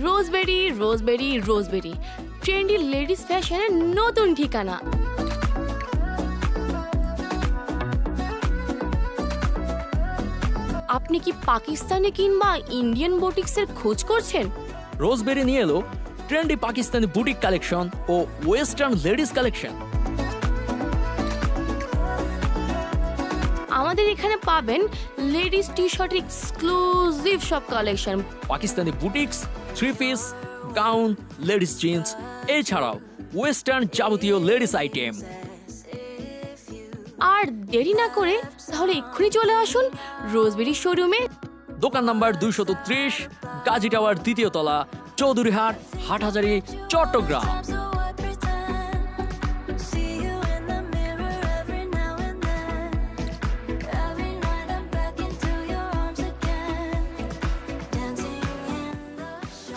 রোজবেরি রোজবেরি রোজবেরি trendy ladies ফ্যাশনের নতুন ঠিকানা। আপনি কি পাকিস্তানি কিংবা ইন্ডিয়ান বুটিক্সের খোঁজ করছেন? রোজবেরি নিয়ে এলো ট্রেন্ডি পাকিস্তানি বুটিক কালেকশন ও ওয়েস্টার্ন লেডিস কালেকশন। আমাদের এখানে পাবেন লেডিস টি শার্ট এক্সক্লুসিভ সব collection, Pakistani boutiques, three piece, gown, ladies jeans, এছাড়াও ওয়েস্টার্ন যাবতীয় লেডিস আইটেম। আর দেরি না করে তাহলে এক্ষুনি চলে আসুন রোজবেরি শোরুমে। দোকান নাম্বার 230, গাজী টাওয়ার, দ্বিতীয় তলা, চৌধুরীহাট, হাটহাজারী, চট্টগ্রাম।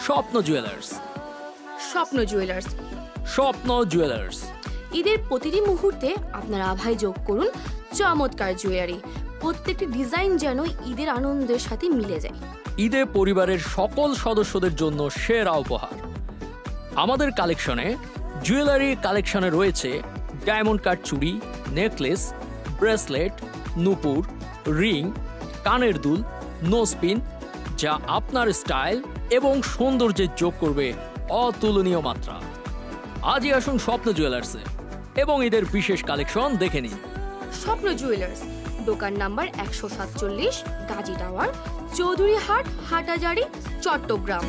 স্বপ্ন জুয়েলার্স। স্বপ্ন জুয়েলার্স। স্বপ্ন জুয়েলার্স। ঈদের প্রতিটি মুহূর্তে আপনার আভায় যোগ করুন চমৎকার জুয়েলারি। প্রত্যেকটি ডিজাইন যেন ঈদের আনন্দের সাথে মিলে যায়। ঈদে পরিবারের সকল সদস্যদের জন্য সেরা উপহার। আমাদের কালেকশনে জুয়েলারি কালেকশনে রয়েছে ডায়মন্ড কাট চুড়ি, নেকলেস, ব্রেসলেট, নূপুর, রিং, কানের দুল, নোজপিন, যা আপনার স্টাইল এবং সৌন্দর্যে যোগ করবে অতুলনীয় মাত্রা। আজই আসুন স্বপ্ন জুয়েলার্সে এবং ঈদের বিশেষ কালেকশন দেখে নিন। স্বপ্ন জুয়েলার্স, দোকান number 147, Gazi tower, Chowdhuryhat, Hathazari, Chattogram.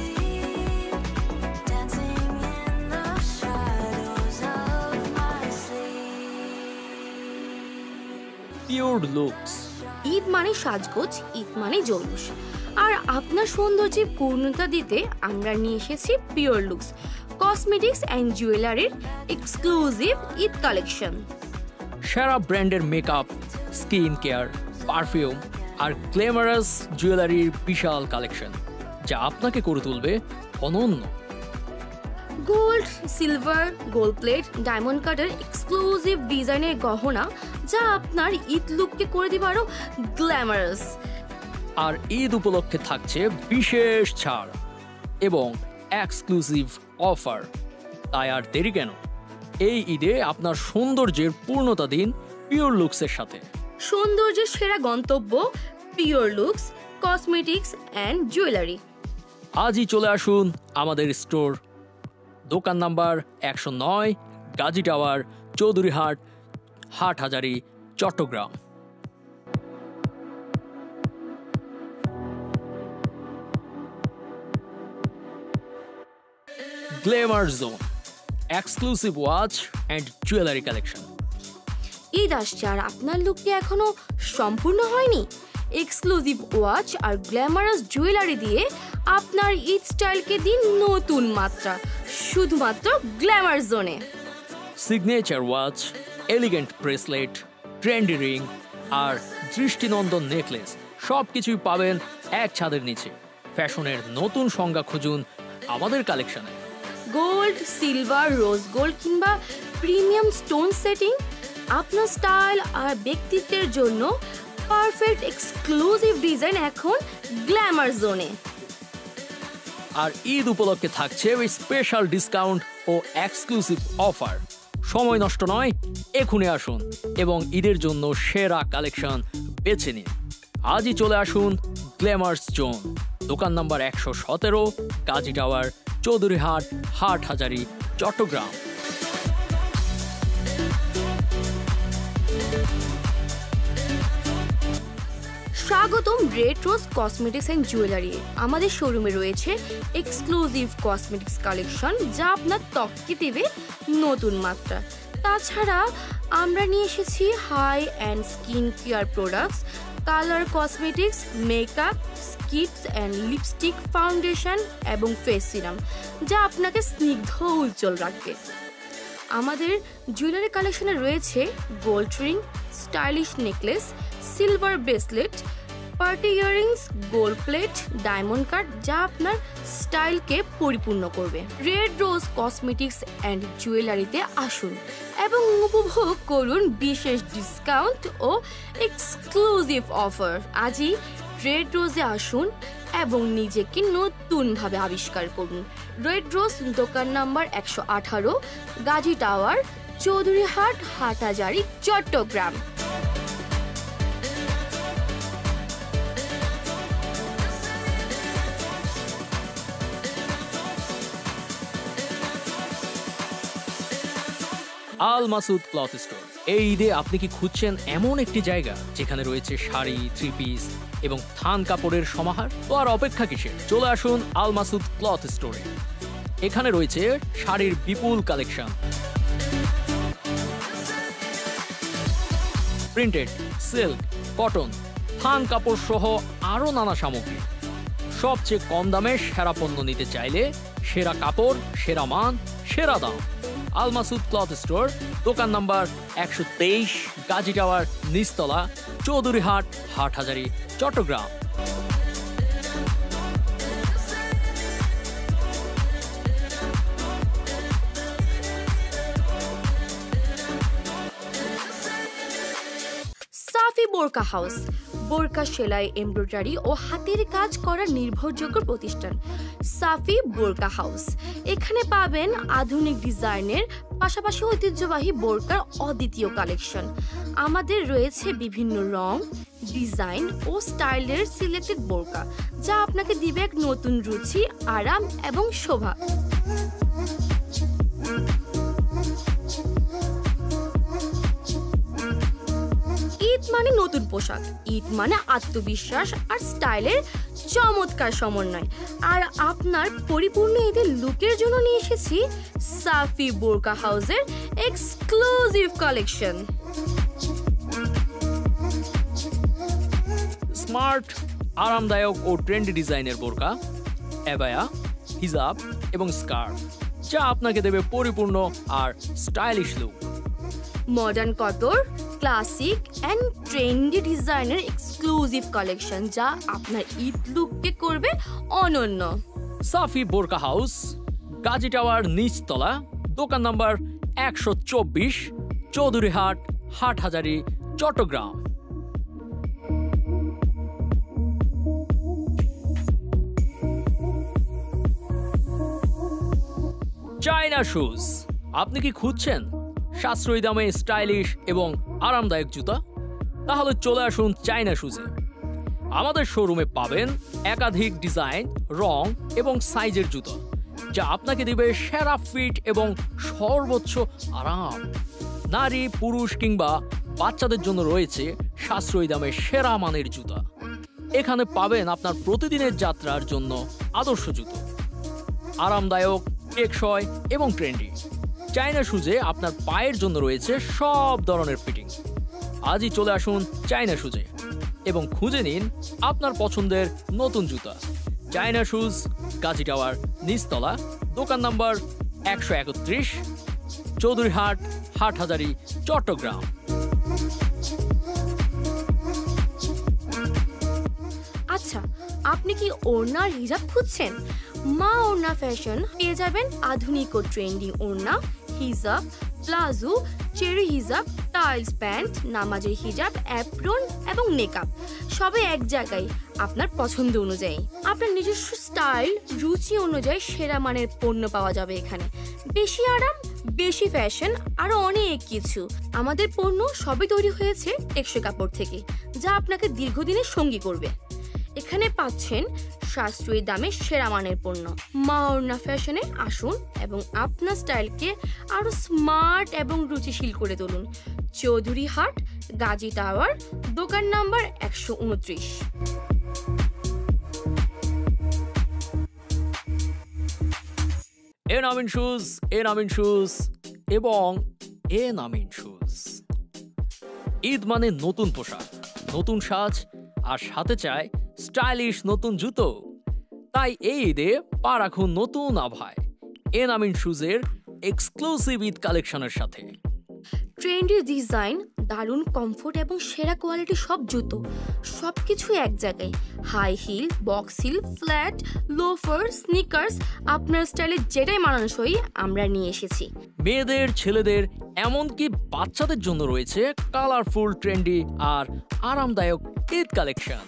Pure looks. Eid মানে সাজগোজ, ঈদ মানে জৌলুস। আর আপনার সৌন্দর্যে পূর্ণতা দিতে আমরা নিয়ে এসেছি পিওর লুকস কসমেটিক্স অ্যান্ড জুয়েলারির এক্সক্লুসিভ ঈদ কালেকশন। সেরা ব্র্যান্ডের মেকআপ, স্কিন কেয়ার, পারফিউম আর গ্ল্যামারাস জুয়েলারির বিশাল কালেকশন, যা আপনাকে করে তুলবে অনন্য। Gold, silver, gold plate, diamond কাটের এক্সক্লুসিভ ডিজাইনের গহনা, যা আপনার ঈদ লুককে করে দিবে আরো গ্ল্যামারাস। আর ঈদ উপলক্ষে থাকছে বিশেষ ছাড় এবং এক্সক্লুসিভ অফার। তাই আর দেরি কেন, এই ঈদে আপনার সৌন্দর্যের পূর্ণতা দিন পিওর লুকসের সাথে। সৌন্দর্যের সেরা গন্তব্য pure looks cosmetics and jewellery. আজই চলে আসুন আমাদের স্টোর, দোকান number 109, Gazi tower, Chowdhuryhat, Hathazari, Chattogram. Glamour zone, exclusive watch and jewellery collection. Eid আসছে আর আপনার লুকটি এখনো সম্পূর্ণ হয়নি? এক্সক্লুসিভ ওয়াচ আর গ্ল্যামারাস জুয়েলারি দিয়ে আপনার ঈদ স্টাইলকে দিন নতুন মাত্রা, শুধুমাত্র গ্ল্যামার জোনে। Signature watch, elegant bracelet, trendy ring আর দৃষ্টিনন্দন নেকলেস, সব কিছুই পাবেন এক ছাদের নিচে। ফ্যাশনের নতুন সংজ্ঞা খুঁজুন আমাদের কালেকশনে। গোল্ড, সিলভার, রোজ গোল্ড কিংবা প্রিমিয়াম স্টোন সেটিং, আপনার স্টাইল আর ব্যক্তিত্বের জন্য পারফেক্ট এক্সক্লুসিভ ডিজাইন এখন গ্ল্যামার জোনে। আর ঈদ উপলক্ষে থাকছে স্পেশাল ডিসকাউন্ট ও এক্সক্লুসিভ অফার। সময় নষ্ট নয়, এখনই আসুন এবং ঈদের জন্য সেরা কালেকশন বেছে নিন। আজই চলে আসুন গ্ল্যামার্স জোন, দোকান নাম্বার 117, গাজী টাওয়ার, চৌধুরীহাট, হাটহাজারী, চট্টগ্রাম। স্বাগতম red rose cosmetics and jewellery. আমাদের শোরুমে রয়েছে এক্সক্লুসিভ কসমেটিক্স কালেকশন, যা আপনার ত্বককে দেবে নতুন মাত্রা। তাছাড়া আমরা নিয়ে এসেছি high end skin care products, colour cosmetics, makeup, স্কিটস অ্যান্ড লিপস্টিক, ফাউন্ডেশন এবং ফেস সিরাম, যা আপনাকে স্নিগ্ধ উজ্জ্বল রাখবে। আমাদের জুয়েলারি কালেকশনে রয়েছে gold ring, stylish necklace, silver bracelet, party earrings, gold plate, diamond cut, যা আপনার স্টাইলকে পরিপূর্ণ করবে। রেড রোজ কসমেটিক্স অ্যান্ড জুয়েলারিতে আসুন এবং উপভোগ করুন বিশেষ ডিসকাউন্ট ও এক্সক্লুসিভ অফার। আজই রেড রোজে আসুন এবং নিজেকে নতুনভাবে আবিষ্কার করুন। রেড রোজ দোকান নাম্বার 118, গাজী টাওয়ার, চৌধুরীহাট, হাটহাজারী, চট্টগ্রাম। আল মাসুদ ক্লথ স্টোর। এই ঈদে আপনি কি খুঁজছেন এমন একটি জায়গা যেখানে রয়েছে শাড়ি, থ্রি পিস এবং থান কাপড়ের সমাহার? তো আর অপেক্ষা কিসের, চলে আসুন আল মাসুদ ক্লথ স্টোরে। এখানে রয়েছে শাড়ির বিপুল কালেকশন, প্রিন্টেড, সিল্ক, কটন, থান কাপড় সহ আরও নানা সামগ্রী। সবচেয়ে কম দামে সেরা পণ্য নিতে চাইলে সেরা কাপড়, সেরা মান, সেরা দাম। আল মাসুদ ক্লথ স্টোর, দোকান নাম্বার 123, গাজী টাওয়ার, নিচতলা, চৌধুরীহাট, হাটহাজারী, চট্টগ্রাম। সাফি বোরকা হাউস, বোরকা সেলাই, এমব্রয়ডারি ও হাতের কাজ করার নির্ভরযোগ্য প্রতিষ্ঠান সাফি বোরকা হাউস। এখানে পাবেন আধুনিক ডিজাইনের পাশাপাশি ঐতিহ্যবাহী বোরকার অদ্বিতীয় কালেকশন। আমাদের রয়েছে বিভিন্ন রং, ডিজাইন ও স্টাইলের সিলেক্টেড বোরকা, যা আপনাকে দিবে এক নতুন রুচি, আরাম এবং শোভা। ঈদ মানে নতুন পোশাক, ঈদ মানে আত্মবিশ্বাস আর স্টাইলের চমৎকার সমন্বয়। আর আপনার পরিপূর্ণ ঈদের লুকের জন্য নিয়ে এসেছি সাফি বোরকা হাউসের এক্সক্লুসিভ কালেকশন। স্মার্ট, আরামদায়ক ও ট্রেন্ডি ডিজাইনের বোরকা, অ্যাবায়া, হিজাব এবং স্কার্ফ, যা আপনাকে দেবে পরিপূর্ণ আর stylish look. Modern couture, classic and trendy ডিজাইনের এক্সক্লুসিভ কালেকশন, যা আপনার ঈদ লুককে করবে অনন্য। সাফি বোরকা হাউস, গাজী টাওয়ার, নিচতলা, দোকান number 124, Chowdhuryhat, Hathazari, Chattogram. China shoes, আপনি কি খুঁজছেন সাশ্রয়ী দামে স্টাইলিশ এবং আরামদায়ক জুতা? তাহলে চলে আসুন চায়না শুজে। আমাদের শোরুমে পাবেন একাধিক ডিজাইন, রং এবং সাইজের জুতা, যা আপনাকে দিবে সেরা ফিট এবং সর্বোচ্চ আরাম। নারী, পুরুষ কিংবা বাচ্চাদের জন্য রয়েছে সাশ্রয়ী দামে সেরা মানের জুতা। এখানে পাবেন আপনার প্রতিদিনের যাত্রার জন্য আদর্শ জুতো, আরামদায়ক, টেকসই এবং ট্রেন্ডি। চায়না শুজে আপনার পায়ের জন্য রয়েছে সব ধরনের ফিটিং। আজই চলে আসুন চায়না শুজে এবং খুঁজে নিন আপনার পছন্দের নতুন জুতা। চায়না শুজ, গাজী টাওয়ার, নিচতলা, দোকান নাম্বার 131, চৌধুরীহাট, হাটহাজারী, চট্টগ্রাম। আচ্ছা, আপনি কি ওড়নার হিজাব খুঁজছেন? মা ওড়না ফ্যাশন পেয়ে যাবেন আধুনিক ও ট্রেন্ডিং ওড়না, হিজাব, প্লাজো, চেরি হিজাব, টাইলস প্যান্ট, নামাজের হিজাব, অ্যাপ্রন এবং মেকআপ, সবে এক জায়গায় আপনার পছন্দ অনুযায়ী। আপনার নিজস্ব স্টাইল, রুচি অনুযায়ী সেরা মানের পণ্য পাওয়া যাবে এখানে। বেশি আরাম, বেশি ফ্যাশন, আরো অনেক কিছু। আমাদের পণ্য সবই তৈরি হয়েছে টেকসই কাপড় থেকে, যা আপনাকে দীর্ঘদিনের সঙ্গী করবে। এখানে পাচ্ছেন সাশ্রয়ী দামে সেরা মানের পণ্য। মা ওড়না ফ্যাশনে আসুন এবং আপনার স্টাইলকে আরো স্মার্ট এবং রুচিশীল করে তুলুন। চৌধুরীহাট, গাজী টাওয়ার, দোকান নাম্বার 129। এনামিন শুজ, এনামিন শুজ এবং এনামিন শুজ। ঈদ মানে নতুন পোশাক, নতুন সাজ আর সাথে চায় স্টাইলিশ নতুন জুতো। তাই এই ঈদে পা রাখুন নতুন আভায় এনামিন শুজের এক্সক্লুসিভ ঈদ কালেকশনের সাথে। ট্রেন্ডি ডিজাইন, দারুণ কমফোর্ট এবং সেরা কোয়ালিটি সব জুতো, সবকিছু এক জায়গায়। High heel, box heel, flat, loafer, sneakers, আপনার স্টাইলে যেটাই মানানসই আমরা নিয়ে এসেছি। মেয়েদের, ছেলেদের, এমনকি বাচ্চাদের জন্য রয়েছে কালারফুল, ট্রেন্ডি আর আরামদায়ক ঈদ কালেকশন।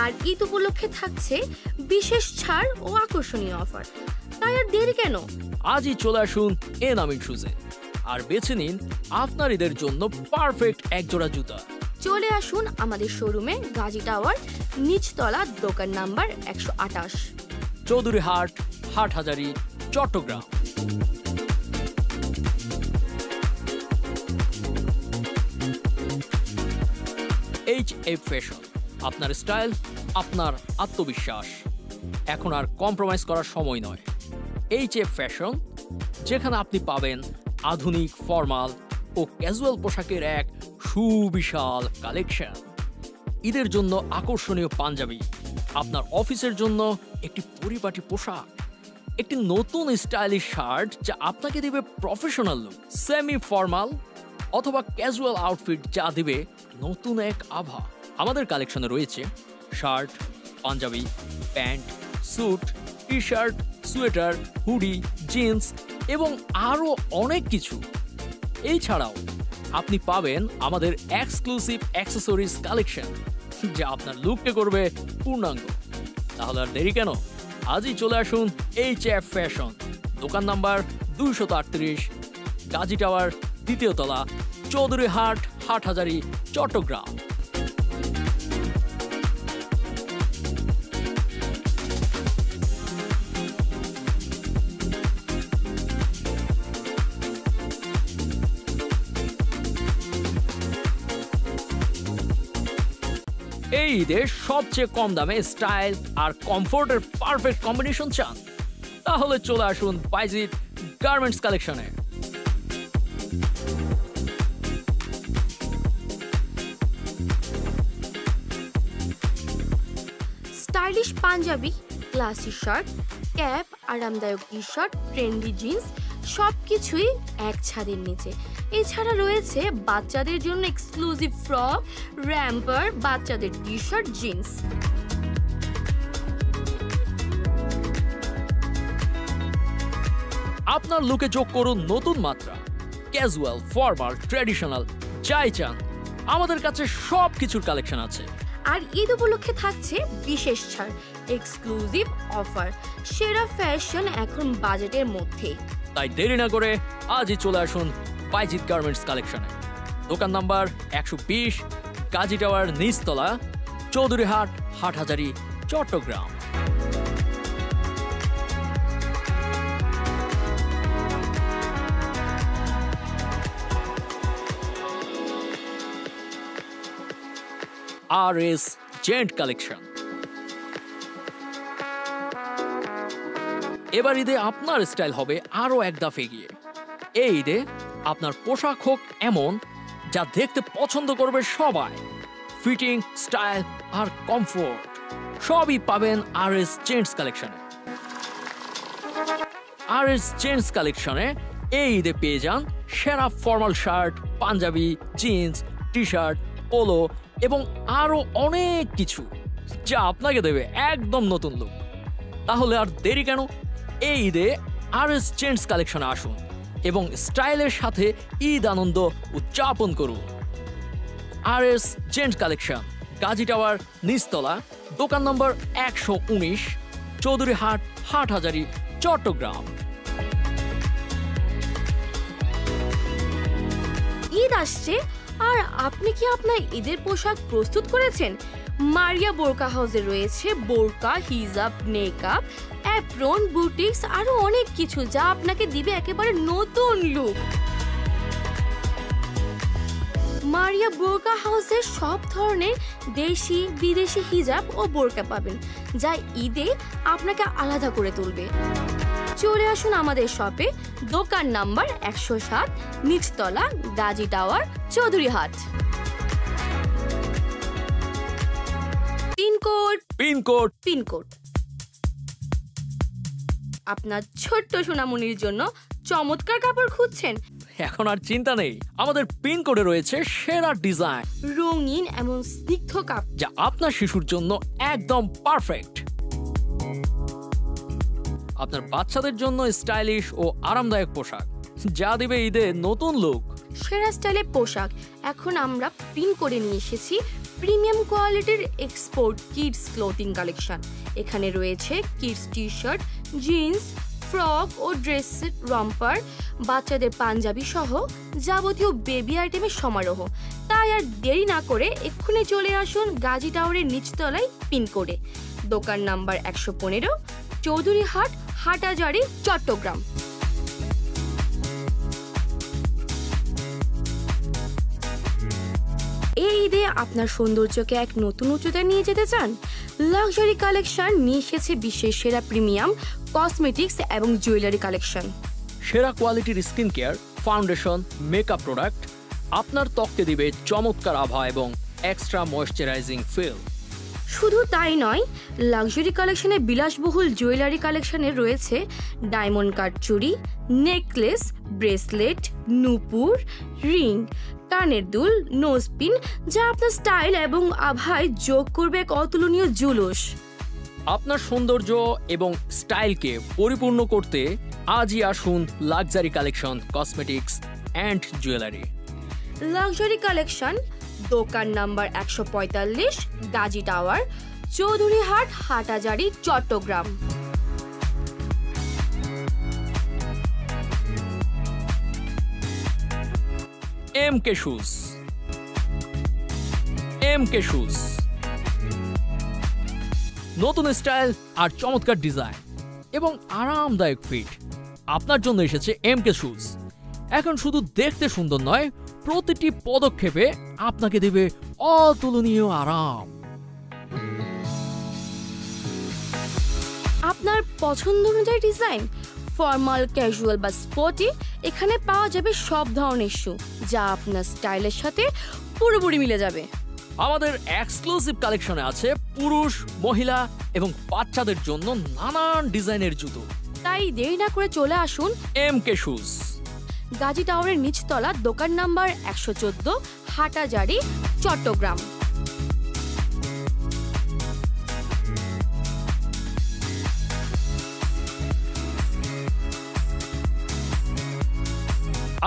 আর ঈদ উপলক্ষে থাকছে বিশেষ ছাড় ও আকর্ষণীয় অফার। তাই আর দেরি কেন, আজই চলে আসুন এনামিন শুজে আর বেছে নিন আপনার ঈদের জন্য পারফেক্ট একজোড়া জুতা। চলে আসুন আমাদের শোরুমে, গাজী টাওয়ার, নিচতলা, দোকান number 128, Chowdhuryhat, Hathazari, Chattogram. HF fashion, আপনার স্টাইল, আপনার আত্মবিশ্বাস। এখন আর কম্প্রোমাইজ করার সময় নয়। HF ফ্যাশন, যেখানে আপনি পাবেন আধুনিক, ফর্মাল ও ক্যাজুয়াল পোশাকের এক সুবিশাল কালেকশন। ঈদের জন্য আকর্ষণীয় পাঞ্জাবি, আপনার অফিসের জন্য একটি পরিপাটি পোশাক, একটি নতুন স্টাইলিশ শার্ট যা আপনাকে দিবে প্রফেশনাল লুক, সেমি ফর্মাল অথবা ক্যাজুয়াল আউটফিট যা দিবে নতুন এক আভা। আমাদের কালেকশনে রয়েছে shirt, panjabi, pant, suit, T shirt, sweater, hoodie, jeans এবং আরও অনেক কিছু। এছাড়াও আপনি পাবেন আমাদের এক্সক্লুসিভ অ্যাক্সেসরিজ কালেকশন যা আপনার লুককে করবে পূর্ণাঙ্গ। তাহলে আর দেরি কেন, আজই চলে আসুন HF ফ্যাশন, দোকান নাম্বার 238, গাজী টাওয়ার, দ্বিতীয় তলা, চৌধুরীহাট, হাটহাজারী, চট্টগ্রাম। এই ঈদে সবচেয়ে কম দামে স্টাইল আর কমফোর্টের পারফেক্ট কম্বিনেশন চান? তাহলে চলে আসুন বাইজিৎ গার্মেন্টস কালেকশনে। Stylish panjabi, classy shirt, cap, আরামদায়ক টি শার্ট, ট্রেন্ডি জিন্স সবকিছুই এক ছাদের নিচে। এছাড়া রয়েছে বাচ্চাদের জন্য এক্সক্লুসিভ ফ্রক, র্যাম্পার, বাচ্চাদের টি শার্ট, জিন্স। আপনার লুকে যোগ করুন নতুন মাত্রা, ক্যাজুয়াল, ফর্মাল, ট্র্যাডিশনাল, যাই চান আমাদের কাছে সব কিছুর কালেকশন আছে। আর ঈদ উপলক্ষে থাকছে বিশেষ ছাড়, এক্সক্লুসিভ অফার, সেরা ফ্যাশন এখন বাজেটের মধ্যে। তাই দেরি না করে আজই চলে আসুন বাইজিৎ গার্মেন্টস কালেকশনে, দোকান নাম্বার 120, গাজী টাওয়ার, নিচতলা, Chowdhuryhat, Hathazari, Chattogram. RS gent collection, এবার ঈদে আপনার স্টাইল হবে আরো এক ধাপ এগিয়ে। এই ঈদে আপনার পোশাক হোক এমন যা দেখতে পছন্দ করবে সবাই। ফিটিং, স্টাইল আর কমফোর্ট সবই পাবেন RS জেন্টস কালেকশনে। RS জেন্টস কালেকশনে এই ঈদে পেয়ে যান সেরা formal shirt, panjabi, jeans, T shirt, polo এবং আরো অনেক কিছু যা আপনাকে দেবে একদম নতুন লুক। তাহলে আর দেরি কেন, এই ঈদে RS জেন্টস কালেকশনে আসুন এবং স্টাইলের সাথে ঈদ আনন্দ উদযাপন করুন। RS gents collection, Gazi tower, নিচতলা, দোকান নম্বর 119, চৌধুরীহাট, হাটহাজারী, চট্টগ্রাম। ঈদ আসছে আর আপনি কি আপনার ঈদের পোশাক প্রস্তুত করেছেন? মারিয়া বোরকা হাউসে রয়েছে বোরকা, হিজাব, মেকআপ, অ্যাপ্রন, বুটিক্স আরো অনেক কিছু যা আপনাকে দিবে একেবারে নতুন লুক। মারিয়া বোরকা হাউসে সব ধরনের দেশি বিদেশি হিজাব ও বোরকা পাবেন যা ঈদে আপনাকে আলাদা করে তুলবে। চলে আসুন আমাদের শপে, দোকান নাম্বার 107, নিচতলা, গাজী টাওয়ার, চৌধুরীহাট। পিনকোড আপনার ছোট্ট সোনামণির জন্য চমৎকার কাপড় খুঁজছেন? এখন আর চিন্তা নেই, আমাদের পিনকোডে রয়েছে সেরা ডিজাইন, রঙিন এমন স্নিগ্ধ কাপড় যা আপনার শিশুর জন্য একদম পারফেক্ট। আপনার বাচ্চাদের জন্য স্টাইলিশ ও আরামদায়ক পোশাক যা দিবে ঈদে নতুন লুক। সেরা স্টাইলে পোশাক এখন আমরা পিন করে নিয়ে এসেছি প্রিমিয়াম কোয়ালিটির এক্সপোর্ট কিডস ক্লোথিং কালেকশন। এখানে রয়েছে kids T shirt, jeans, frock ও ড্রেস সেট, রম্পার, বাচ্চাদের পাঞ্জাবি সহ যাবতীয় বেবি আইটেমের সমারোহ। তাই আর দেরি না করে এক্ষুনি চলে আসুন গাজী টাওয়ারের নিচতলায় পিনকোডে, দোকান নাম্বার 115, চৌধুরীহাট, হাটহাজারী, চট্টগ্রাম। এই ঈদে আপনার সৌন্দর্যকে এক নতুন উচ্চতায় নিয়ে যেতে চান? লাক্সারি কালেকশন নিয়ে এসেছে বিশ্বের সেরা প্রিমিয়াম কসমেটিক্স এবং জুয়েলারি কালেকশন। সেরা কোয়ালিটির skin care, foundation, makeup product আপনার ত্বককে দিবে চমৎকার আভা এবং এক্সট্রা ময়েশ্চারাইজিং ফিল। শুধু তাই নয়, লাক্সারি কালেকশনে বিলাসবহুল জুয়েলারি কালেকশনে রয়েছে ডায়মন্ড কাট চুড়ি, নেকলেস, ব্রেসলেট, নূপুর, রিং, কানের দুল, নোজপিন, যা আপনার স্টাইল এবং আভায় যোগ করবে এক অতুলনীয় জুলুস। আপনার সৌন্দর্য এবং স্টাইলকে পরিপূর্ণ করতে আজই আসুন luxury collection cosmetics and jewellery. Luxury collection, দোকান নাম্বার 145, গাজী টাওয়ার, চৌধুরীহাট, হাটহাজারী, চট্টগ্রাম। এমকে শুজ। এমকে শুজ নতুন স্টাইল আর চমৎকার ডিজাইন এবং আরামদায়ক ফিট আপনার জন্য এসেছে এমকে শুজ। এখন শুধু দেখতে সুন্দর নয়, প্রতিটি পদক্ষেপে আপনাকে দেবে অতুলনীয় আরাম। আপনার পছন্দ অনুযায়ী ডিজাইন, ফর্মাল, ক্যাজুয়াল বা স্পোর্টি, এখানে পাওয়া যাবে সব ধরনের শু, যা আপনার স্টাইলের সাথে পুরোপুরি মিলে যাবে। আমাদের এক্সক্লুসিভ কালেকশনে আছে পুরুষ, মহিলা এবং বাচ্চাদের জন্য নানান ডিজাইনের জুতো। তাই দেরি না করে চলে আসুন এমকে শুজ, গাজী টাওয়ারের নিচতলা, দোকান number 114, Hathazari, Chattogram.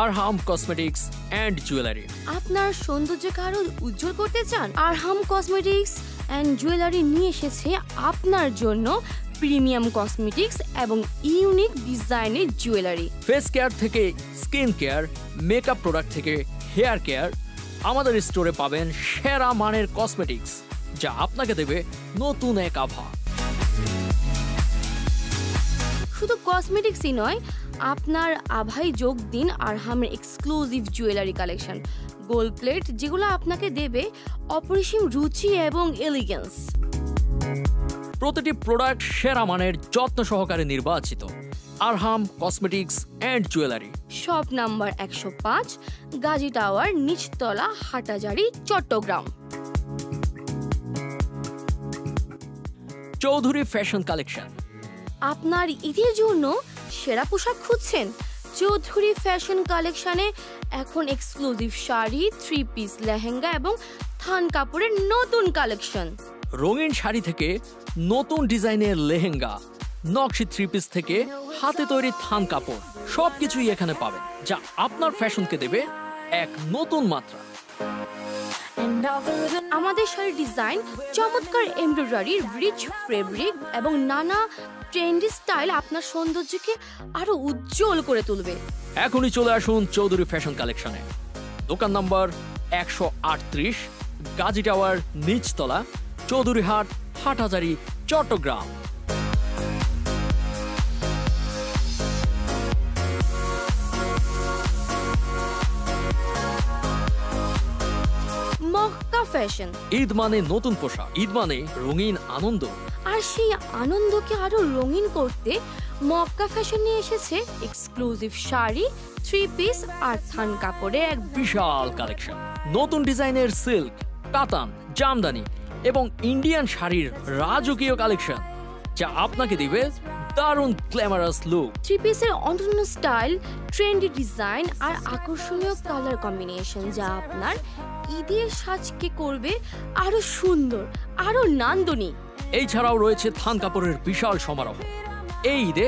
Arham cosmetics and jewellery. আপনার সৌন্দর্যকে আরো উজ্জ্বল করতে চান? আরহাম কসমেটিক্স অ্যান্ড জুয়েলারি নিয়ে এসেছে আপনার জন্য প্রিমিয়াম কসমেটিক্স এবং ইউনিক ডিজাইনের জুয়েলারি। ফেস কেয়ার থেকে স্কিন কেয়ার, মেকআপ প্রোডাক্ট থেকে হেয়ার কেয়ার, আমাদের স্টোরে পাবেন সেরা মানের কসমেটিক্স, যা আপনাকে দেবে নতুন এক আভা। শুধু কসমেটিক্সই নয়, আপনার আভায় যোগ দিন আরহামের exclusive jewellery collection, gold plate, যেগুলো আপনাকে দেবে অপরিসীম রুচি এবং এলিগেন্স। প্রতিটি প্রোডাক্ট সেরা মানের, যত্ন সহকারে নির্বাচিত। Arham cosmetics and jewellery, shop number 105, Gazi tower, নিচতলা, হাটহাজারী, চট্টগ্রাম। Chowdhury fashion collection. আপনার ঈদের জন্য সেরা পোশাক খুঁজছেন? চৌধুরী ফ্যাশন কালেকশনে এখন এক্সক্লুসিভ শাড়ি, 3 পিস, লেহেঙ্গা এবং থান কাপড়ের নতুন কালেকশন। রঙিন শাড়ি থেকে নতুন ডিজাইনের লেহেঙ্গা, নকশি 3 পিস থেকে হাতে তৈরি থান কাপড়, সবকিছুই এখানে পাবেন, যা আপনার ফ্যাশনকে দেবে এক নতুন মাত্রা। আমাদের শাড়ির ডিজাইন, চমৎকার এমব্রয়ডারি, রিচ ফেব্রিক এবং নানা ট্রেন্ডি স্টাইল আপনার সৌন্দর্যকে আরো উজ্জ্বল করে তুলবে। এখনই চলে আসুন চৌধুরী ফ্যাশন কালেকশনে, দোকান নাম্বার 138, গাজী টাওয়ার, নিচতলা, চৌধুরীহাট, হাটহাজারী, চট্টগ্রাম। মক্কা ফ্যাশন। ঈদ মানে নতুন পোশাক, ঈদ মানে রঙিন আনন্দ। আর সেই আনন্দকে আরো রঙিন করতে মক্কা ফ্যাশন নিয়ে এসেছে এক্সক্লুসিভ শাড়ি, 3 পিস আর থান কাপড়ের এক বিশাল কালেকশন। নতুন ডিজাইনের সিল্ক, কাতান, জামদানি এবং ইন্ডিয়ান শাড়ির রাজকীয় কালেকশন, যা আপনাকে দিবে দারুণ গ্ল্যামারাস লুক। 3 পিসের অনন্য স্টাইল, ট্রেন্ডি ডিজাইন আর আকর্ষণীয় কালার কম্বিনেশন, যা আপনার ঈদের সাজকে করবে আরো সুন্দর, আরো নান্দনিক। এই ছাড়াও রয়েছে থান কাপড়ের বিশাল সমারোহ। এই ঈদে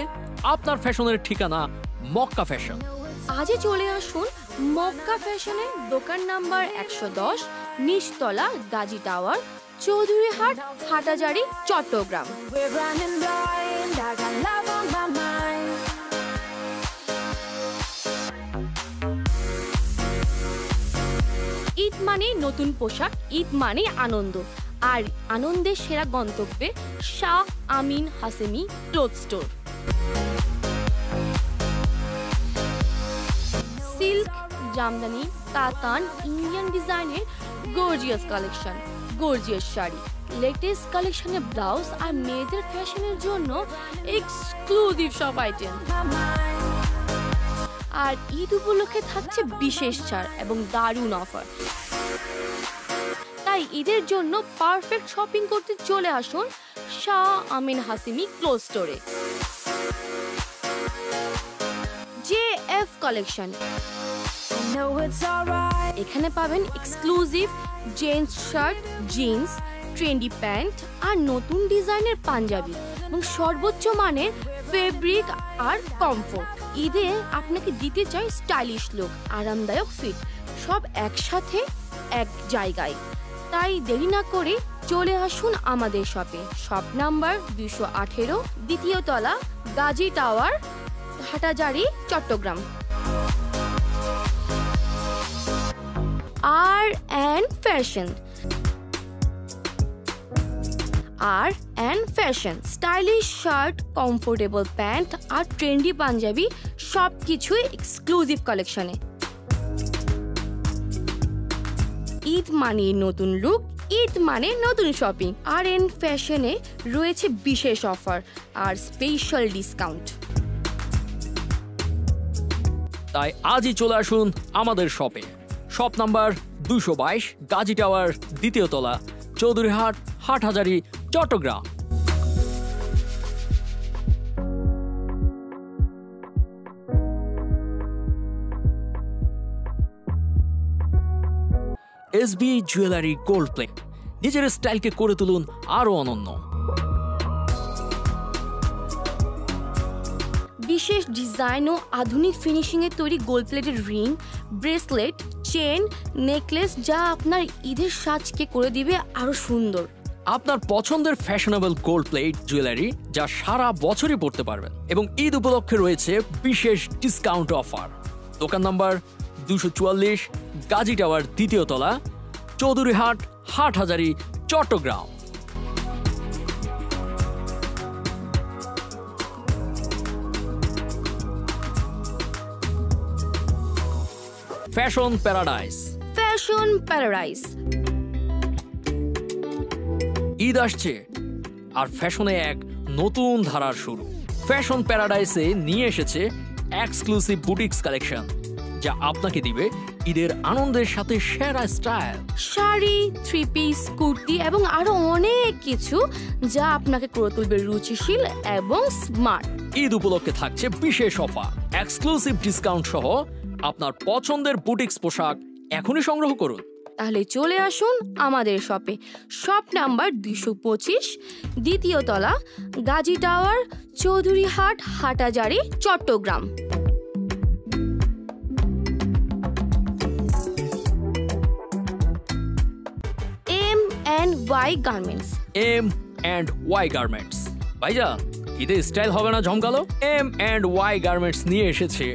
আপনার ফ্যাশনের ঠিকানা মক্কা ফ্যাশন। আজই চলে আসুন মক্কা ফ্যাশনে, দোকান নাম্বার 110, নিচতলা, গাজী টাওয়ার, চৌধুরীহাট, হাটহাজারী, চট্টগ্রাম। ঈদ মানে নতুন পোশাক, ঈদ মানে আনন্দ, আর আনন্দের সেরা গন্তব্যে Shah Amin Hashemi cloth store. Silk, jamdani, katan, Indian ডিজাইনের gorgeous collection, gorgeous sari, latest কালেকশনের ব্লাউজ আর মেয়েদের ফ্যাশনের জন্য এক্সক্লুসিভ সব আইটেম। আর ঈদ উপলক্ষে থাকছে বিশেষ ছাড় এবং দারুণ অফার। তাই ঈদের জন্য পারফেক্ট শপিং করতে চলে আসুন শাহ আমিন হাশেমি ক্লথ স্টোরে। JF কালেকশন, এখানে পাবেন exclusive gents shirt, jeans, trendy pant আর নতুন ডিজাইনের পাঞ্জাবি এবং সর্বোচ্চ মানের ফেব্রিক আর কমফোর্ট। ঈদে আপনাকে দিতে চাই স্টাইলিশ লুক, আরামদায়ক ফিট, সব একসাথে এক জায়গায়। তাই দেরি না করে চলে আসুন আমাদের শপে। শপ নাম্বার 218, দ্বিতীয় তলা, Gazi tower, Hathazari, Chattogram. R&N fashion, stylish shirt, comfortable pant আর ট্রেন্ডি পাঞ্জাবি সবকিছুই এক্সক্লুসিভ কালেকশনে। ঈদ মানে নতুন লুক, ঈদ মানে নতুন শপিং। R&N ফ্যাশনে রয়েছে বিশেষ অফার আর স্পেশাল ডিসকাউন্ট। তাই আজই চলে আসুন আমাদের শপে। শপ নাম্বার 222, গাজী টাওয়ার, দ্বিতীয় তলা, Chowdhuryhat, Hathazari, Chattogram. SB jewellery gold play, নিজের স্টাইলকে করে তুলুন আরো অনন্য। বিশেষ ডিজাইন ও আধুনিক ফিনিশিংয়ে তৈরি গোল্ড প্লেটের রিং, ব্রেসলেট, চেন, নেকলেস যা আপনার ঈদের সাজকে করে দিবে আরো সুন্দর। আপনার পছন্দের ফ্যাশনেবল গোল্ড প্লেট জুয়েলারি যা সারা বছরই পরতে পারবেন এবং ঈদ উপলক্ষে রয়েছে বিশেষ ডিসকাউন্ট অফার। দোকান নাম্বার 244, গাজী টাওয়ার, দ্বিতীয় তলা, চৌধুরীহাট, হাটহাজারী, চট্টগ্রাম। ফ্যাশন প্যারাডাইস, ঈদ আসছে আর ফ্যাশনে এক নতুন ধারার শুরু। ফ্যাশন প্যারাডাইসে নিয়ে এসেছে এক্সক্লুসিভ বুটিক্স কালেকশন যা আপনাকে দিবে ঈদের আনন্দের সাথে সেরা স্টাইল। শাড়ি, 3 পিস, কুর্তি এবং আরো অনেক কিছু যা আপনাকে করে তুলবে রুচিশীল এবং স্মার্ট। ঈদ উপলক্ষে থাকছে বিশেষ অফার, এক্সক্লুসিভ ডিসকাউন্ট সহ আপনার পছন্দের বুটিক্স পোশাক এখনই সংগ্রহ করুন। তাহলে চলে আসুন আমাদের শপে। শপ নাম্বার 225, দ্বিতীয় তলা, Gazi tower, Chowdhuryhat, Hathazari, Chattogram. M&Y garments. ভাইজান, ঈদে স্টাইল হবে না জমকালো? M&Y গার্মেন্টস নিয়ে এসেছে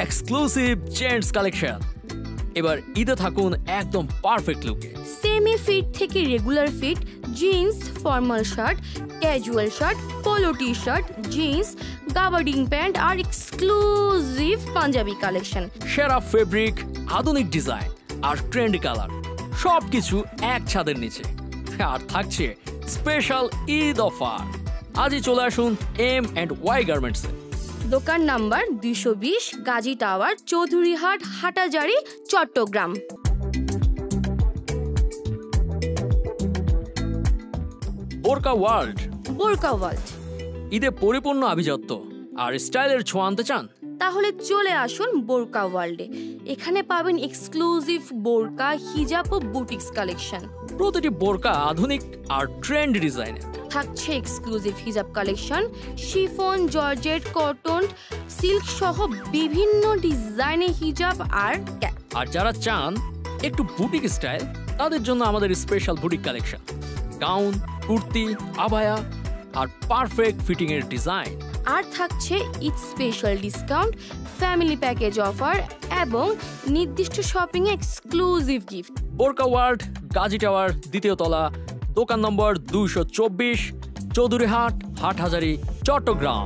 এক্সক্লুসিভ জেন্টস কালেকশন। এবার ঈদে থাকুন একদম পারফেক্ট লুকে। সেমি ফিট থেকে regular fit, jeans, formal shirt, casual shirt, polo T shirt, jeans, gabardine pant আর এক্সক্লুসিভ পাঞ্জাবি কালেকশন। সেরা ফেব্রিক, আধুনিক ডিজাইন আর ট্রেন্ডি কালার সবকিছু এক ছাদের নিচে। আর থাকছে স্পেশাল ঈদ অফার। আজই চলে আসুন M&Y গার্মেন্টসে। দোকান নাম্বার 220, গাজী টাওয়ার, চৌধুরীহাট, হাটহাজারী, চট্টগ্রাম। বোরকা ওয়ার্ল্ড, ঈদে পরিপূর্ণ আভিজাত্য আর স্টাইলের ছোঁয়া আনতে চান? তাহলে চলে আসুন বোরকা ওয়ার্ল্ডে। এখানে পাবেন এক্সক্লুসিভ বোরকা, হিজাব ও বুটিক্স কালেকশন। প্রতিটি বোরকা আধুনিক আর ট্রেন্ড ডিজাইনের। থাকছে এক্সক্লুসিভ হিজাব collection, chiffon, georgette, cotton, silk সহ বিভিন্ন ডিজাইনের হিজাব আর ক্যাপ। আর যারা চান একটু বুটিক স্টাইল, তাদের জন্য আমাদের special boutique collection, gown, kurti, আবায়া আর পারফেক্ট ফিটিং এর ডিজাইন। আর থাকছে Eid special discount, family package offer এবং নির্দিষ্ট শপিং এক্সক্লুসিভ গিফট। বোরকা ওয়ার্ল্ড, গাজী টাওয়ার, দ্বিতীয় তলা, দোকান নম্বর 224, চৌধুরীহাট, হাটহাজারী, চট্টগ্রাম।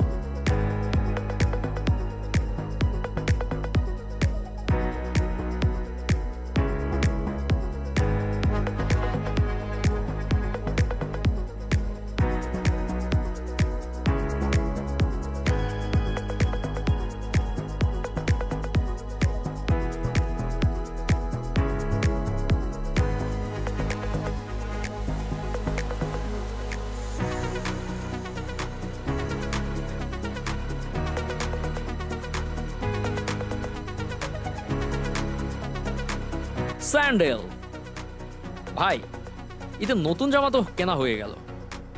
স্যান্ডেল ভাই, ঈদের নতুন জামা তো কেনা হয়ে গেল,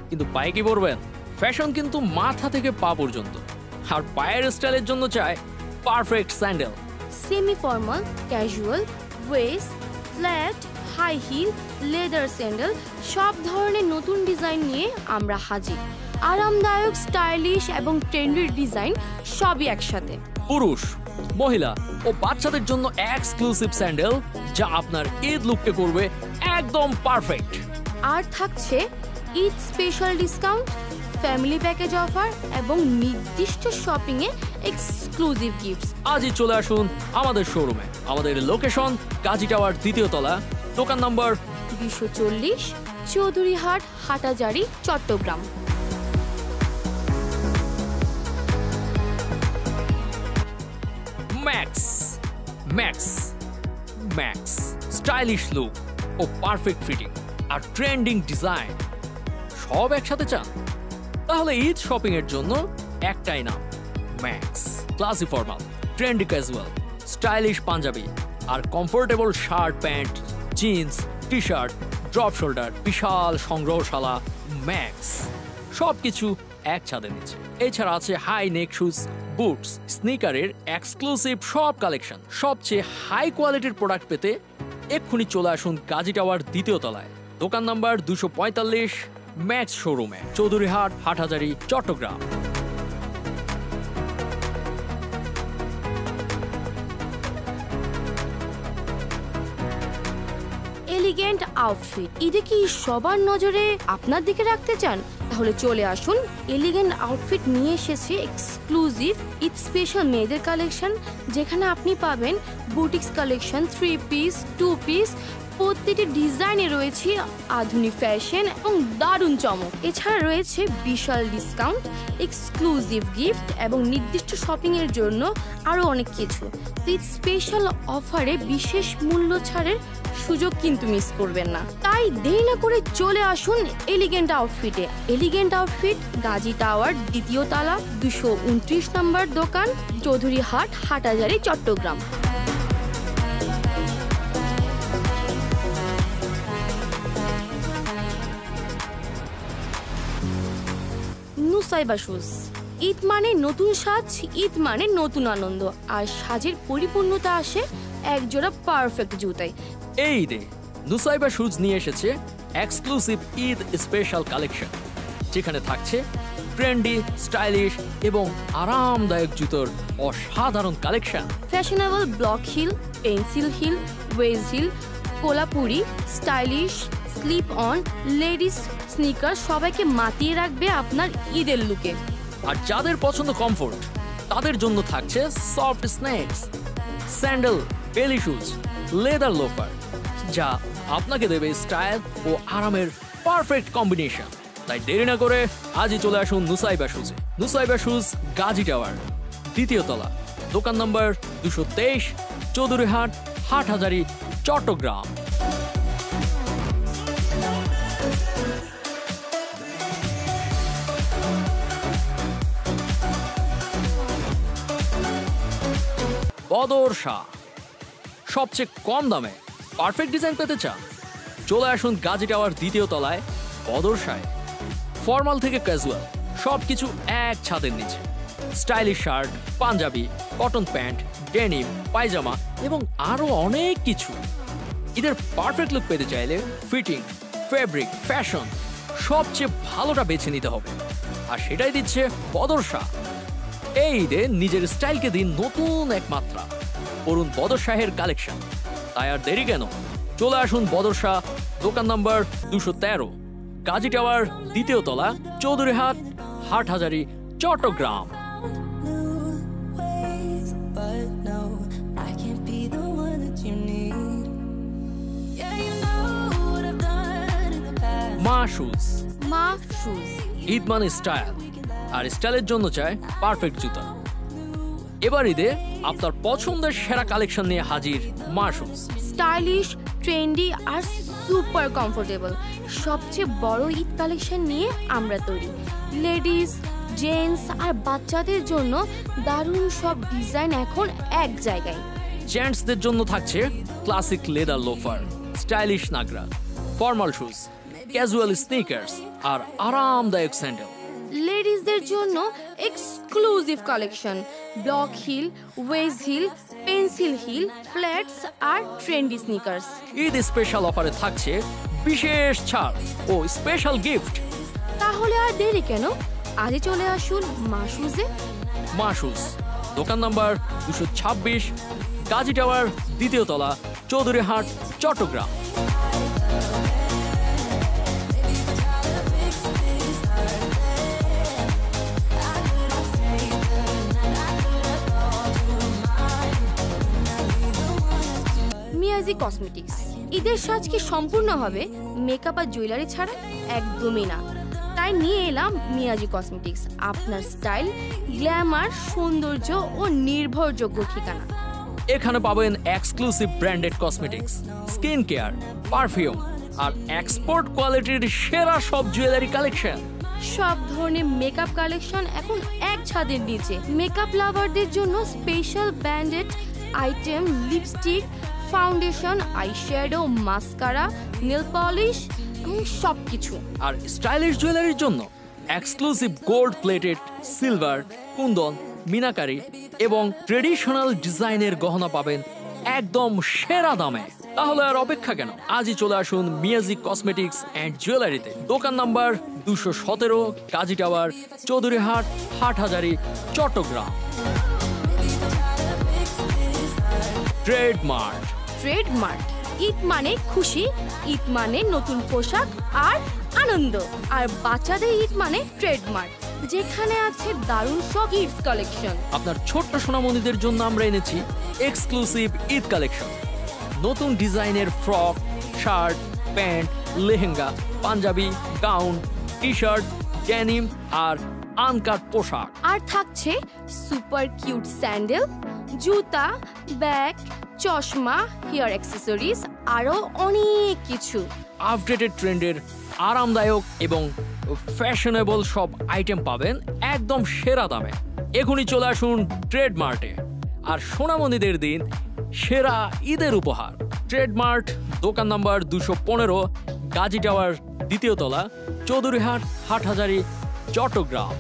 কিন্তু পায়ে কি পরবেন? ফ্যাশন কিন্তু মাথা থেকে পা পর্যন্ত, আর পায়ের স্টাইলের জন্য চাই perfect sandal. Semi formal, casual, west, flat, high heel, leather sandal সব ধরনের নতুন ডিজাইন নিয়ে আমরা হাজির। আরামদায়ক, স্টাইলিশ এবং ট্রেন্ডি ডিজাইন সবই একসাথে। পুরুষ, মহিলা ও বাচ্চাদের জন্য এক্সক্লুসিভ স্যান্ডেল যা আপনার ঈদ লুককে করবে একদম পারফেক্ট। আর থাকছে Eid special discount, family package offer এবং নির্দিষ্ট শপিং এ এক্সক্লুসিভ গিফটস। আজই চলে আসুন আমাদের শোরুমে। আমাদের লোকেশন গাজী টাওয়ার, দ্বিতীয় তলা, দোকান নম্বর 240, Chowdhuryhat, Hathazari, Chattogram. Max max max stylish look ও পারফেক্ট ফিটিং আর ট্রেন্ডিং ডিজাইন সব একসাথে চান? তাহলে ঈদ শপিং এর জন্য একটাই নাম, Max. Classy formal, trendy casual, stylish panjabi আর comfortable shirt, pant, jeans, T shirt, drop shoulder, বিশাল সংগ্রহশালা। ম্যাক্স সবকিছু এক ছাদের নিচে। এছাড়া আছে হাই নেক শুজ, বুটস, স্নিকারের এক্সক্লুসিভ সব কালেকশন। সবচেয়ে হাই কোয়ালিটির প্রোডাক্ট পেতে এক্ষুনি চলে আসুন গাজী টাওয়ার, দ্বিতীয় তলায়, দোকান নাম্বার 245, ম্যাক্স শোরুমে, চৌধুরীহাট, হাটহাজারী, চট্টগ্রাম। এলিগেন্ট আউটফিট, ঈদে কি সবার নজরে আপনার দিকে রাখতে চান? তাহলে চলে আসুন, এলিগেন্ট আউটফিট নিয়ে এসেছে এক্সক্লুসিভ ঈদ স্পেশাল মেয়েদের কালেকশন, যেখানে আপনি পাবেন বুটিক্স কালেকশন, 3 পিস, 2 পিস, প্রতিটি ডিজাইনে রয়েছে আধুনিক ফ্যাশন এবং দারুণ চমক। এছাড়া রয়েছে বিশাল ডিসকাউন্ট, এক্সক্লুসিভ গিফট এবং নির্দিষ্ট শপিং এর জন্য আরো অনেক কিছু। ঈদ স্পেশাল অফারে বিশেষ মূল্য ছাড়ের সুযোগ কিন্তু মিস করবেন না। তাই দেরি না করে চলে আসুন এলিগেন্ট আউটফিটে। এলিগেন্ট আউটফিট, গাজী টাওয়ার, দ্বিতীয় তলা, 229 নম্বর দোকান, চৌধুরীহাট, হাটহাজারী, চট্টগ্রাম। নুসাইবা শুজ, ঈদ মানে নতুন সাজ, ঈদ মানে নতুন আনন্দ, আর সাজের পরিপূর্ণতা আসে একজোড়া পারফেক্ট জুতায়। এই ঈদে নুসাইবা শুজ নিয়ে এসেছে এক্সক্লুসিভ ঈদ স্পেশাল কালেকশন, যেখানে থাকছে ট্রেন্ডি, স্টাইলিশ এবং আরামদায়ক জুতোর অসাধারণ collection. Fashionable block heel, pencil heel, wedge heel, Kolhapuri, stylish slip on, ladies sneaker সবাইকে মাতিয়ে রাখবে আপনার ঈদের লুকে। আর যাদের পছন্দ কমফোর্ট, তাদের জন্য থাকছে সফট স্ন্যাক্স, স্যান্ডেল, বেলি শুজ, লেদার লোফার, যা আপনাকে দেবে স্টাইল ও আরামের পারফেক্ট কম্বিনেশন। তাই দেরি না করে আজই চলে আসুন নুসাইবা শুজে। নুসাইবা শুজ, গাজী টাওয়ার, দ্বিতীয় তলা, দোকান নম্বর 223, চৌধুরীহাট, হাটহাজারী, চট্টগ্রাম। বদর শাহ, সবচেয়ে কম দামে পারফেক্ট ডিজাইন পেতে চান? চলে আসুন গাজী টাওয়ার, দ্বিতীয় তলায়, বদর শাহে। ফর্মাল থেকে ক্যাজুয়াল সবকিছু এক ছাদের নিচে। Stylish shirt, panjabi, cotton pant, denim, pyjama এবং আরো অনেক কিছু। ঈদের পারফেক্ট লুক পেতে চাইলে ফিটিং, ফেব্রিক, ফ্যাশন সবচেয়ে ভালোটা বেছে নিতে হবে, আর সেটাই দিচ্ছে বদর শাহ। এই ঈদে নিজের স্টাইলকে দিন নতুন এক মাত্রা, পড়ুন বদর শাহের কালেকশন। তাই আর দেরি কেন, চলে আসুন বদর শাহ, দোকান নাম্বার 213, গাজী টাওয়ার, 2য় তলা, চৌধুরীহাট, হাটহাজারী, চট্টগ্রাম। মা শুজ। মা শুজ। ঈদ মানে স্টাইল, আর স্টাইলের জন্য চায় পারফেক্ট জুতা। এবার ঈদে আপনার পছন্দের সেরা কালেকশন নিয়ে হাজির মা শুজ। স্টাইলিশ, ট্রেন্ডি আর সুপার কমফোর্টেবল সবচেয়ে বড় ঈদ কালেকশন নিয়ে আমরা তৈরি। লেডিস, জেন্টস আর বাচ্চাদের জন্য দারুণ সব ডিজাইন এখন এক জায়গায়। জেন্টসদের জন্য থাকছে classic leather loafer, stylish nagra, formal shoes, casual sneakers আর আরামদায়ক স্যান্ডেল। লেডিসদের জন্য exclusive collection, block heel, wedge heel, pencil heel, flats আর ট্রেন্ডি স্নিকার্স। ঈদ স্পেশাল অফারে থাকছে বিশেষ ছাড় ও স্পেশাল গিফট। তাহলে আর দেরি কেন, আজই চলে আসুন মা শুজে। মা শুজ, দোকান নাম্বার 226, গাজী টাওয়ার, 2য় তলা, চৌধুরীহাট, চট্টগ্রাম। মিয়াজি কসমেটিক্স। ঈদের সাজ কি সম্পূর্ণ হবে মেকআপ আর জুয়েলারি ছাড়া? একদমই না। তাই নিয়ে এলাম মিয়াজি কসমেটিক্স, আপনার স্টাইল, গ্ল্যামার, সৌন্দর্য ও নির্ভরযোগ্য ঠিকানা। এখানে পাবেন exclusive branded cosmetics, skin care, perfume আর এক্সপোর্ট কোয়ালিটির সেরা সব জুয়েলারি কালেকশন। সব ধরনের মেকআপ কালেকশন এখন এক ছাদের নিচে। মেকআপ লাভারদের জন্য special branded item, lipstick, foundation, eyeshadow, mascara, nail polish সবকিছু। আর স্টাইলিশ জুয়েলারির জন্য exclusive gold plated, silver, Kundan, meenakari এবং ট্রেডিশনাল ডিজাইনের গহনা পাবেন একদম সেরা দামে। তাহলে আর অপেক্ষা কেন, আজই চলে আসুন মিয়াজি কসমেটিক্স অ্যান্ড জুয়েলারিতে। দোকান number 217, Gazi tower, Chowdhuryhat, Hathazari, Chattogram. Trademark. Trademark, Eid মানে খুশি, ঈদ মানে নতুন পোশাক আর আনন্দ। আর বাচ্চাদের ঈদ মানে ট্রেডমার্ক, যেখানে আছে দারুণ সব কিডস কালেকশন। আপনার ছোট্ট সোনামণিদের জন্য আমরা এনেছি এক্সক্লুসিভ ঈদ কালেকশন। নতুন ডিজাইনের frock, shirt, pant, lehenga, panjabi, gown, T shirt, denim আর আনকাট পোশাক। আর থাকছে সুপার কিউট স্যান্ডেল, জুতা, ব্যাগ, চশমা, হেয়ার অ্যাক্সেসরিজ আরো অনেক কিছু। আপডেটেড ট্রেন্ডের আরামদায়ক এবং ফ্যাশনেবল সব আইটেম পাবেন একদম সেরা দামে। এখনই চলে আসুন ট্রেডমার্টে, আর সোনামণিদের দিন সেরা ঈদের উপহার। ট্রেডমার্ট, দোকান নাম্বার 215, গাজী টাওয়ার, 2য় তলা, চৌধুরীহাট, হাটহাজারী, চট্টগ্রাম।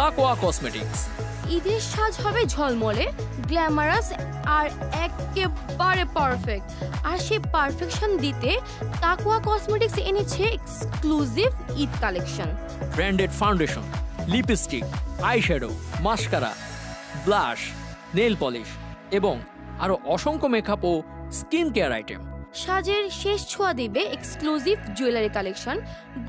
তাকওয়া কসমেটিক্স। ঈদের সাজ হবে ঝলমলে, গ্ল্যামারাস আর একেবারে পারফেক্ট। আর সেই পারফেকশন দিতে তাকওয়া কসমেটিক্স এনেছে exclusive Eid collection. Branded foundation, lipstick, eyeshadow, mascara, blush, nail polish এবং আরো অসংখ্য মেকআপ ও স্কিন কেয়ার আইটেম। সাজের শেষ ছোঁয়া দেবে exclusive jewellery collection,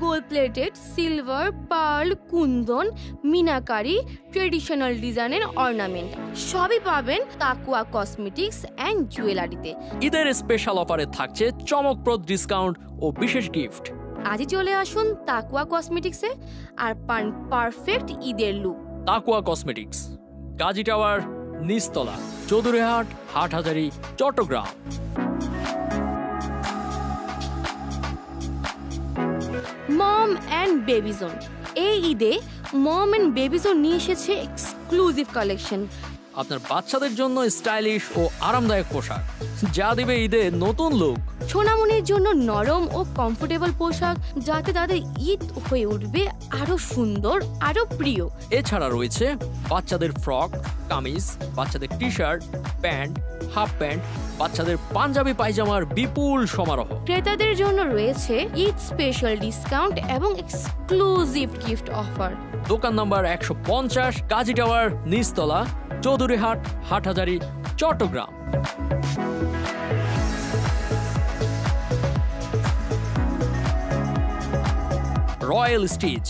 gold plated, silver, pearl, kundan, meenakari, traditional ডিজাইনের অর্নামেন্ট সবই পাবেন তাকওয়া কসমেটিক্স অ্যান্ড জুয়েলারিতে। ঈদের স্পেশাল অফারে থাকছে চমকপ্রদ ডিসকাউন্ট ও বিশেষ গিফট। আজই চলে আসুন তাকওয়া কসমেটিক্সে আর পান পারফেক্ট ঈদের লুক। তাকওয়া কসমেটিক্স, গাজী টাওয়ার, নিচতলা, Chowdhuryhat, Hathazari, Chattogram. Mom and baby zone. এই ঈদে মম অ্যান্ড বেবি জোন নিয়ে এসেছে এক্সক্লুসিভ কালেকশন, আপনার বাচ্চাদের জন্য স্টাইলিশ ও আরামদায়ক পোশাক, যা দিবে ঈদে নতুন লুক। সোনামণির জন্য নরম ও কমফোর্টেবল পোশাক, যাতে তাদের ঈদ হয়ে উঠবে আরো সুন্দর, আরো প্রিয়। এছাড়া রয়েছে বাচ্চাদের ফ্রক, কামিজ, বাচ্চাদের T shirt, pant, half pant, বাচ্চাদের পাঞ্জাবি পায়জামার বিপুল সমারোহ। ক্রেতাদের জন্য রয়েছে ঈদ স্পেশাল ডিসকাউন্ট এবং এক্সক্লুসিভ গিফট অফার। দোকান নাম্বার 150, কাজী টাওয়ার, নিচতলা, চৌধুরীহাট, হাটহাজারী, চট্টগ্রাম। Royal stitch.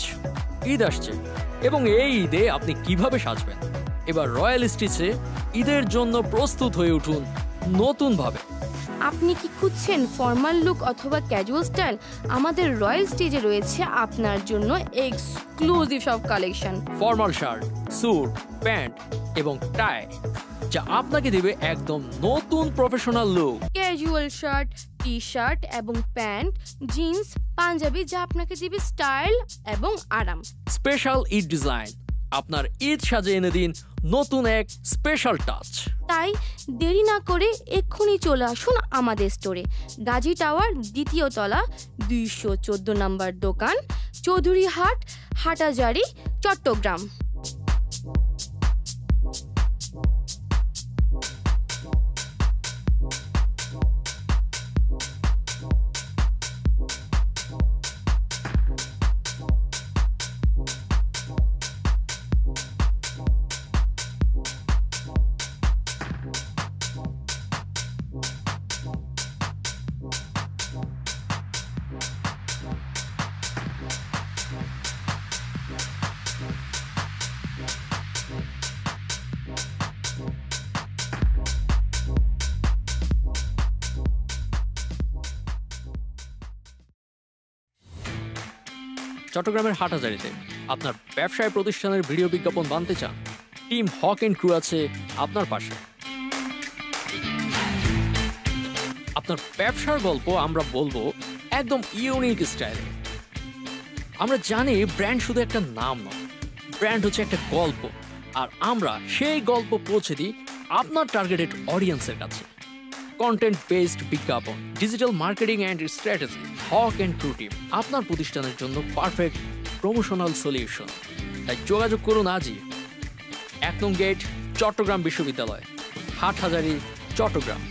ঈদ আসছে এবং এই ঈদে আপনি কিভাবে সাজবেন? এবার রয়্যাল স্টিচে ঈদের জন্য প্রস্তুত হয়ে উঠুন নতুনভাবে। আপনি কি খুঁজছেন ফর্মাল লুক অথবা ক্যাজুয়াল স্টাইল? আমাদের রয়্যাল স্টিচে রয়েছে আপনার জন্য এক্সক্লুসিভ সব collection. Formal shirt, suit, pant এবং টাই, যা আপনাকে দেবে একদম নতুন professional look. Casual shirt, T shirt এবং প্যান্ট, জিন্স, পাঞ্জাবি, যা আপনাকে দিবে স্টাইল এবং আরাম। স্পেশাল ঈদ ডিজাইন, আপনার ঈদ সাজে এনে দিন নতুন এক স্পেশাল টাচ। তাই দেরি না করে এক্ষুনি চলে আসুন আমাদের স্টোরে। গাজী টাওয়ার, 2য় তলা, 214 নম্বর দোকান, চৌধুরীহাট, হাটহাজারী, চট্টগ্রাম। চট্টগ্রামের হাটহাজারীতে আপনার ব্যবসায় প্রতিষ্ঠানের ভিডিও বিজ্ঞাপন বানতে চান? টিম হক এন্ড ক্রু আছে আপনার পাশে। আপনার ব্যবসার গল্প আমরা বলবো একদম ইউনিক স্টাইলে। আমরা জানি ব্র্যান্ড শুধু একটা নাম নয়, ব্র্যান্ড হচ্ছে একটা গল্প, আর আমরা সেই গল্প পৌঁছে দিই আপনার টার্গেটেড অডিয়েন্সের কাছে। কন্টেন্ট বেসড বিজ্ঞাপন, digital marketing and strategy, Haque and crew team আপনার প্রতিষ্ঠানের জন্য পারফেক্ট প্রমোশনাল সলিউশন। তাই যোগাযোগ করুন আজই। 1 নং গেট, চট্টগ্রাম বিশ্ববিদ্যালয়, হাটহাজারী, চট্টগ্রাম।